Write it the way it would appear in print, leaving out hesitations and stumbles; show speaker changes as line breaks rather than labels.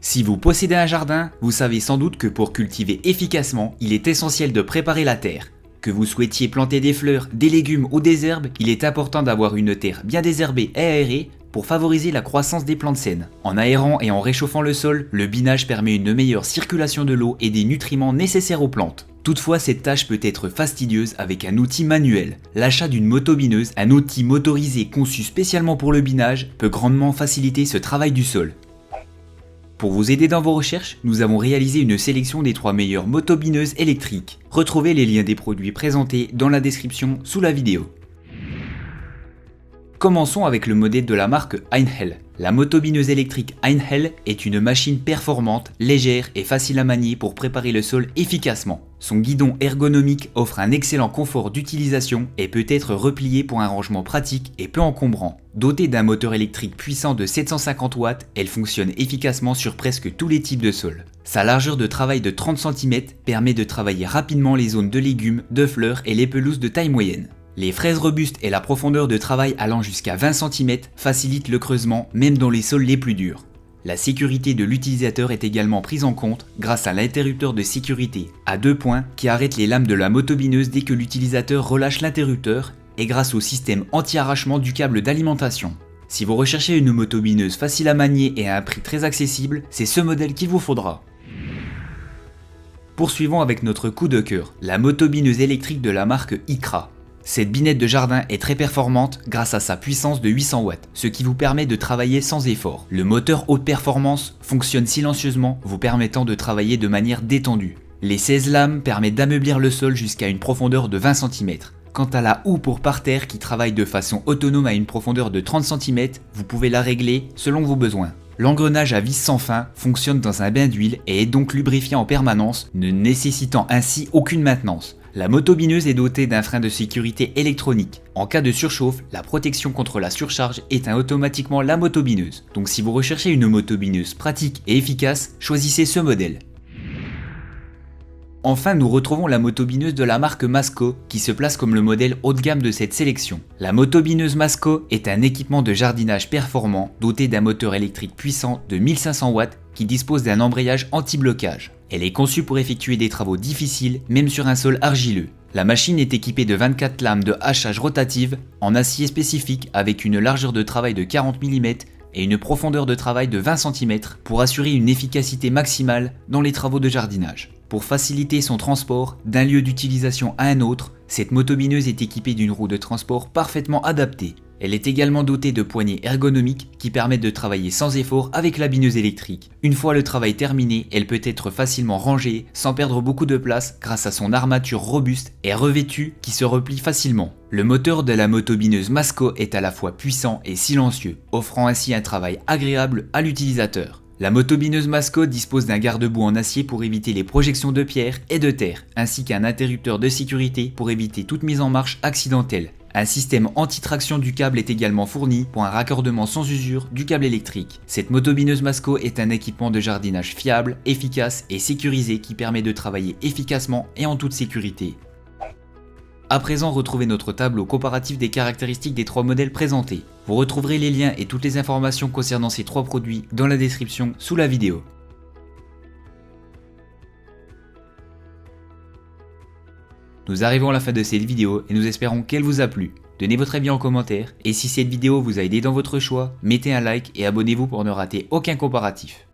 Si vous possédez un jardin, vous savez sans doute que pour cultiver efficacement, il est essentiel de préparer la terre. Que vous souhaitiez planter des fleurs, des légumes ou des herbes, il est important d'avoir une terre bien désherbée et aérée pour favoriser la croissance des plantes saines. En aérant et en réchauffant le sol, le binage permet une meilleure circulation de l'eau et des nutriments nécessaires aux plantes. Toutefois, cette tâche peut être fastidieuse avec un outil manuel. L'achat d'une motobineuse, un outil motorisé conçu spécialement pour le binage, peut grandement faciliter ce travail du sol. Pour vous aider dans vos recherches, nous avons réalisé une sélection des 3 meilleures motobineuses électriques. Retrouvez les liens des produits présentés dans la description sous la vidéo. Commençons avec le modèle de la marque Einhell. La motobineuse électrique Einhell est une machine performante, légère et facile à manier pour préparer le sol efficacement. Son guidon ergonomique offre un excellent confort d'utilisation et peut être replié pour un rangement pratique et peu encombrant. Dotée d'un moteur électrique puissant de 750 watts, elle fonctionne efficacement sur presque tous les types de sol. Sa largeur de travail de 30 cm permet de travailler rapidement les zones de légumes, de fleurs et les pelouses de taille moyenne. Les fraises robustes et la profondeur de travail allant jusqu'à 20 cm facilitent le creusement même dans les sols les plus durs. La sécurité de l'utilisateur est également prise en compte grâce à l'interrupteur de sécurité à 2 points qui arrête les lames de la motobineuse dès que l'utilisateur relâche l'interrupteur et grâce au système anti-arrachement du câble d'alimentation. Si vous recherchez une motobineuse facile à manier et à un prix très accessible, c'est ce modèle qu'il vous faudra. Poursuivons avec notre coup de cœur, la motobineuse électrique de la marque IKRA. Cette binette de jardin est très performante grâce à sa puissance de 800 watts, ce qui vous permet de travailler sans effort. Le moteur haute performance fonctionne silencieusement, vous permettant de travailler de manière détendue. Les 16 lames permettent d'ameublir le sol jusqu'à une profondeur de 20 cm. Quant à la houe pour parterre qui travaille de façon autonome à une profondeur de 30 cm, vous pouvez la régler selon vos besoins. L'engrenage à vis sans fin fonctionne dans un bain d'huile et est donc lubrifié en permanence, ne nécessitant ainsi aucune maintenance. La motobineuse est dotée d'un frein de sécurité électronique. En cas de surchauffe, la protection contre la surcharge éteint automatiquement la motobineuse. Donc si vous recherchez une motobineuse pratique et efficace, choisissez ce modèle. Enfin, nous retrouvons la motobineuse de la marque Masco qui se place comme le modèle haut de gamme de cette sélection. La motobineuse Masco est un équipement de jardinage performant doté d'un moteur électrique puissant de 1500 watts qui dispose d'un embrayage anti-blocage. Elle est conçue pour effectuer des travaux difficiles, même sur un sol argileux. La machine est équipée de 24 lames de hachage rotative en acier spécifique avec une largeur de travail de 40 mm et une profondeur de travail de 20 cm pour assurer une efficacité maximale dans les travaux de jardinage. Pour faciliter son transport d'un lieu d'utilisation à un autre, cette motobineuse est équipée d'une roue de transport parfaitement adaptée. Elle est également dotée de poignées ergonomiques qui permettent de travailler sans effort avec la bineuse électrique. Une fois le travail terminé, elle peut être facilement rangée sans perdre beaucoup de place grâce à son armature robuste et revêtue qui se replie facilement. Le moteur de la motobineuse Masco est à la fois puissant et silencieux, offrant ainsi un travail agréable à l'utilisateur. La motobineuse Masco dispose d'un garde-boue en acier pour éviter les projections de pierre et de terre, ainsi qu'un interrupteur de sécurité pour éviter toute mise en marche accidentelle. Un système anti-traction du câble est également fourni pour un raccordement sans usure du câble électrique. Cette motobineuse Masco est un équipement de jardinage fiable, efficace et sécurisé qui permet de travailler efficacement et en toute sécurité. À présent, retrouvez notre tableau comparatif des caractéristiques des 3 modèles présentés. Vous retrouverez les liens et toutes les informations concernant ces 3 produits dans la description sous la vidéo. Nous arrivons à la fin de cette vidéo et nous espérons qu'elle vous a plu. Donnez votre avis en commentaire et si cette vidéo vous a aidé dans votre choix, mettez un like et abonnez-vous pour ne rater aucun comparatif.